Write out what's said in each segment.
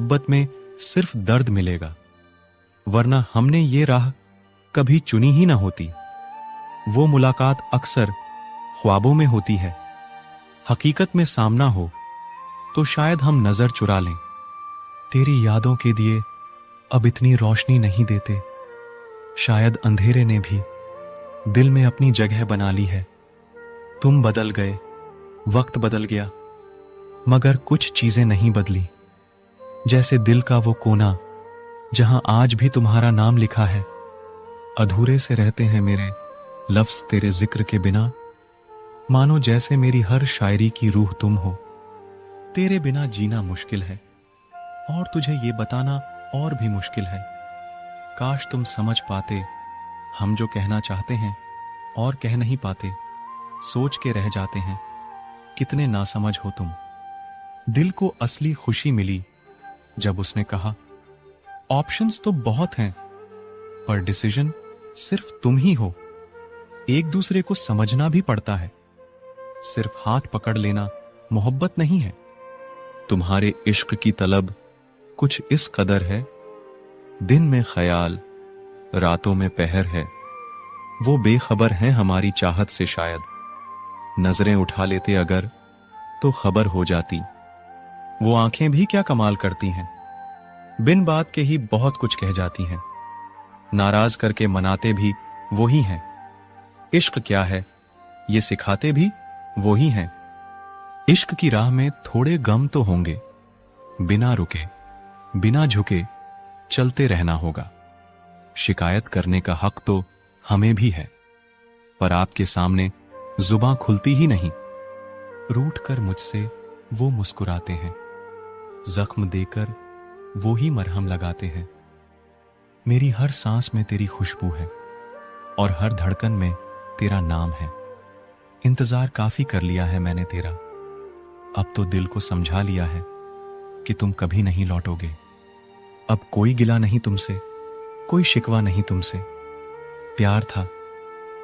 मोहब्बत में सिर्फ दर्द मिलेगा, वरना हमने ये राह कभी चुनी ही ना होती। वो मुलाकात अक्सर ख्वाबों में होती है, हकीकत में सामना हो तो शायद हम नजर चुरा लें। तेरी यादों के दिए अब इतनी रोशनी नहीं देते, शायद अंधेरे ने भी दिल में अपनी जगह बना ली है। तुम बदल गए, वक्त बदल गया, मगर कुछ चीजें नहीं बदली। जैसे दिल का वो कोना जहां आज भी तुम्हारा नाम लिखा है। अधूरे से रहते हैं मेरे लफ्ज तेरे जिक्र के बिना, मानो जैसे मेरी हर शायरी की रूह तुम हो। तेरे बिना जीना मुश्किल है और तुझे ये बताना और भी मुश्किल है। काश तुम समझ पाते हम जो कहना चाहते हैं और कह नहीं पाते, सोच के रह जाते हैं कितने नासमझ हो तुम। दिल को असली खुशी मिली जब उसने कहा, ऑप्शंस तो बहुत हैं पर डिसीजन सिर्फ तुम ही हो। एक दूसरे को समझना भी पड़ता है, सिर्फ हाथ पकड़ लेना मोहब्बत नहीं है। तुम्हारे इश्क की तलब कुछ इस कदर है, दिन में ख्याल रातों में पहर है। वो बेखबर हैं हमारी चाहत से, शायद नजरें उठा लेते अगर तो खबर हो जाती। वो आंखें भी क्या कमाल करती हैं, बिन बात के ही बहुत कुछ कह जाती हैं। नाराज करके मनाते भी वो ही हैं। इश्क क्या है ये सिखाते भी वो ही हैं। इश्क की राह में थोड़े गम तो होंगे, बिना रुके बिना झुके चलते रहना होगा। शिकायत करने का हक तो हमें भी है, पर आपके सामने जुबां खुलती ही नहीं। रूठ कर मुझसे वो मुस्कुराते हैं, जख्म देकर वो ही मरहम लगाते हैं। मेरी हर सांस में तेरी खुशबू है और हर धड़कन में तेरा नाम है। इंतजार काफी कर लिया है मैंने तेरा, अब तो दिल को समझा लिया है कि तुम कभी नहीं लौटोगे। अब कोई गिला नहीं तुमसे, कोई शिकवा नहीं तुमसे। प्यार था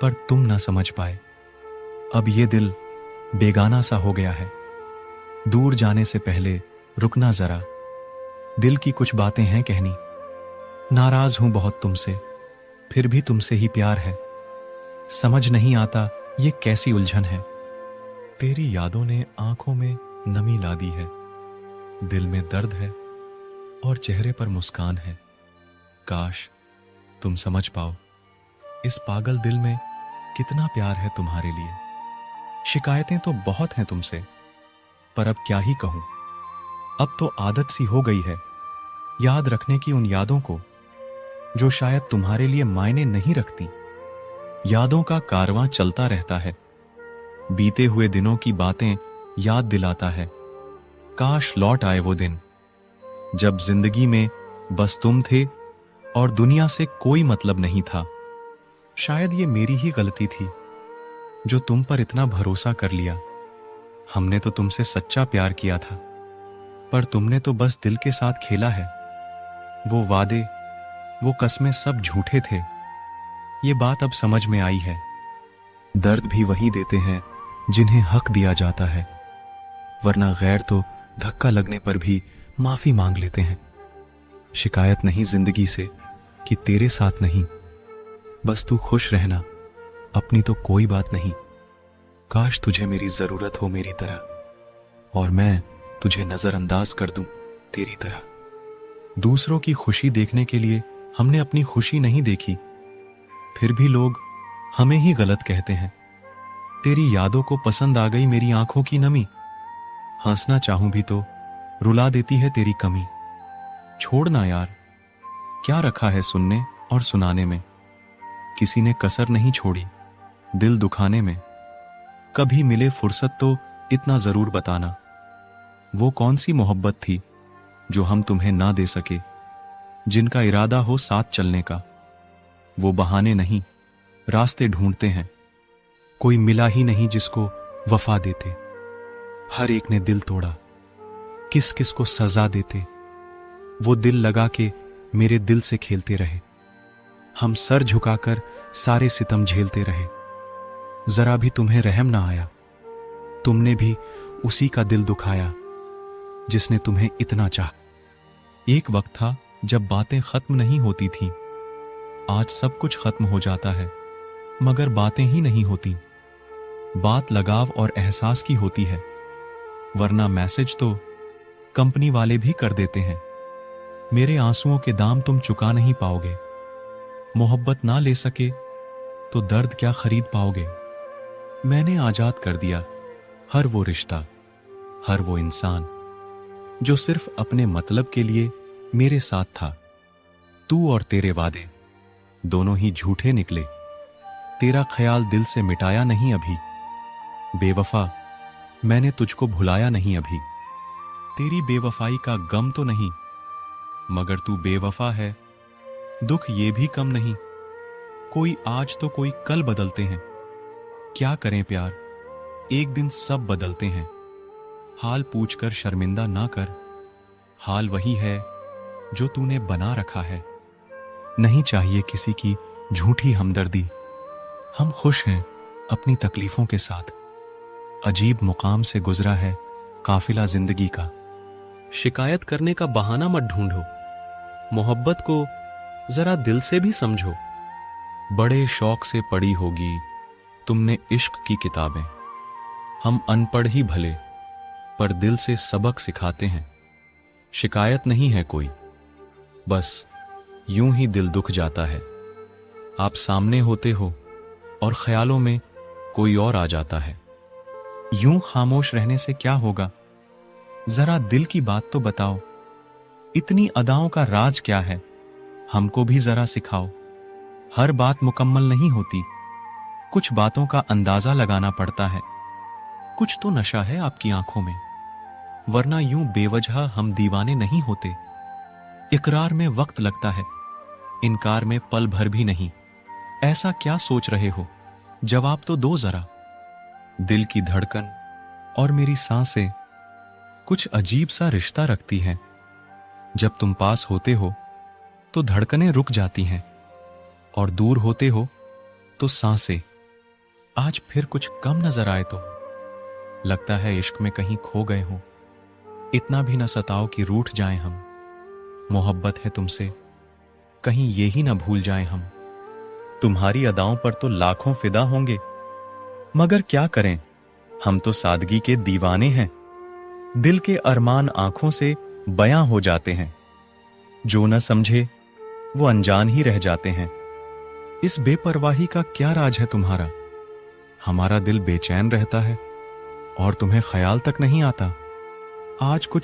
पर तुम ना समझ पाए। अब ये दिल बेगाना सा हो गया है। दूर जाने से पहले रुकना जरा, दिल की कुछ बातें हैं कहनी। नाराज हूं बहुत तुमसे, फिर भी तुमसे ही प्यार है। समझ नहीं आता ये कैसी उलझन है। तेरी यादों ने आंखों में नमी ला दी है, दिल में दर्द है और चेहरे पर मुस्कान है। काश तुम समझ पाओ इस पागल दिल में कितना प्यार है तुम्हारे लिए। शिकायतें तो बहुत हैं तुमसे, पर अब क्या ही कहूं। अब तो आदत सी हो गई है याद रखने की उन यादों को जो शायद तुम्हारे लिए मायने नहीं रखती। यादों का कारवां चलता रहता है, बीते हुए दिनों की बातें याद दिलाता है। काश लौट आए वो दिन जब जिंदगी में बस तुम थे और दुनिया से कोई मतलब नहीं था। शायद ये मेरी ही गलती थी जो तुम पर इतना भरोसा कर लिया। हमने तो तुमसे सच्चा प्यार किया था, पर तुमने तो बस दिल के साथ खेला है। वो वादे, वो कस्में सब झूठे थे, ये बात अब समझ में आई है। दर्द भी वही देते हैं जिन्हें हक दिया जाता है, वरना गैर तो धक्का लगने पर भी माफी मांग लेते हैं। शिकायत नहीं जिंदगी से कि तेरे साथ नहीं, बस तू खुश रहना, अपनी तो कोई बात नहीं। काश तुझे मेरी जरूरत हो मेरी तरह, और मैं तुझे नजरअंदाज कर दूं तेरी तरह। दूसरों की खुशी देखने के लिए हमने अपनी खुशी नहीं देखी, फिर भी लोग हमें ही गलत कहते हैं। तेरी यादों को पसंद आ गई मेरी आंखों की नमी, हंसना चाहूं भी तो रुला देती है तेरी कमी। छोड़ना यार, क्या रखा है सुनने और सुनाने में। किसी ने कसर नहीं छोड़ी दिल दुखाने में। कभी मिले फुर्सत तो इतना जरूर बताना, वो कौन सी मोहब्बत थी जो हम तुम्हें ना दे सके, जिनका इरादा हो साथ चलने का। वो बहाने नहीं रास्ते ढूंढते हैं, कोई मिला ही नहीं जिसको वफा देते। हर एक ने दिल तोड़ा, किस किस को सजा देते। वो दिल लगा के मेरे दिल से खेलते रहे, हम सर झुकाकर सारे सितम झेलते रहे। जरा भी तुम्हें रहम ना आया, तुमने भी उसी का दिल दुखाया जिसने तुम्हें इतना चाहा। एक वक्त था जब बातें खत्म नहीं होती थीं। आज सब कुछ खत्म हो जाता है, मगर बातें ही नहीं होती। बात लगाव और एहसास की होती है, वरना मैसेज तो कंपनी वाले भी कर देते हैं। मेरे आंसुओं के दाम तुम चुका नहीं पाओगे। मोहब्बत ना ले सके तो दर्द क्या खरीद पाओगे। मैंने आजाद कर दिया हर वो रिश्ता, हर वो इंसान जो सिर्फ अपने मतलब के लिए मेरे साथ था। तू और तेरे वादे दोनों ही झूठे निकले। तेरा ख्याल दिल से मिटाया नहीं अभी। बेवफा, मैंने तुझको भुलाया नहीं अभी। तेरी बेवफाई का गम तो नहीं, मगर तू बेवफा है, दुख ये भी कम नहीं। कोई आज तो कोई कल बदलते हैं। क्या करें प्यार, एक दिन सब बदलते हैं। हाल पूछकर शर्मिंदा ना कर, हाल वही है जो तूने बना रखा है। नहीं चाहिए किसी की झूठी हमदर्दी। हम खुश हैं अपनी तकलीफों के साथ। अजीब मुकाम से गुजरा है काफिला जिंदगी का। शिकायत करने का बहाना मत ढूंढो, मोहब्बत को जरा दिल से भी समझो। बड़े शौक से पढ़ी होगी तुमने इश्क की किताबें। हम अनपढ़ ही भले, पर दिल से सबक सिखाते हैं। शिकायत नहीं है कोई, बस यूं ही दिल दुख जाता है। आप सामने होते हो और ख्यालों में कोई और आ जाता है। यूं खामोश रहने से क्या होगा, जरा दिल की बात तो बताओ। इतनी अदाओं का राज क्या है, हमको भी जरा सिखाओ। हर बात मुकम्मल नहीं होती, कुछ बातों का अंदाजा लगाना पड़ता है। कुछ तो नशा है आपकी आंखों में, वरना यूं बेवजह हम दीवाने नहीं होते। इकरार में वक्त लगता है, इनकार में पल भर भी नहीं। ऐसा क्या सोच रहे हो, जवाब तो दो जरा। दिल की धड़कन और मेरी सांसें कुछ अजीब सा रिश्ता रखती हैं। जब तुम पास होते हो तो धड़कनें रुक जाती हैं, और दूर होते हो तो सांसें। आज फिर कुछ कम नजर आए तो लगता है इश्क में कहीं खो गए हो। इतना भी न सताओ कि रूठ जाएं हम। मोहब्बत है तुमसे, कहीं ये ही ना भूल जाएं हम। तुम्हारी अदाओं पर तो लाखों फिदा होंगे, मगर क्या करें, हम तो सादगी के दीवाने हैं। दिल के अरमान आंखों से बयां हो जाते हैं। जो न समझे वो अनजान ही रह जाते हैं। इस बेपरवाही का क्या राज है तुम्हारा। हमारा दिल बेचैन रहता है और तुम्हें ख्याल तक नहीं आता। आज कुछ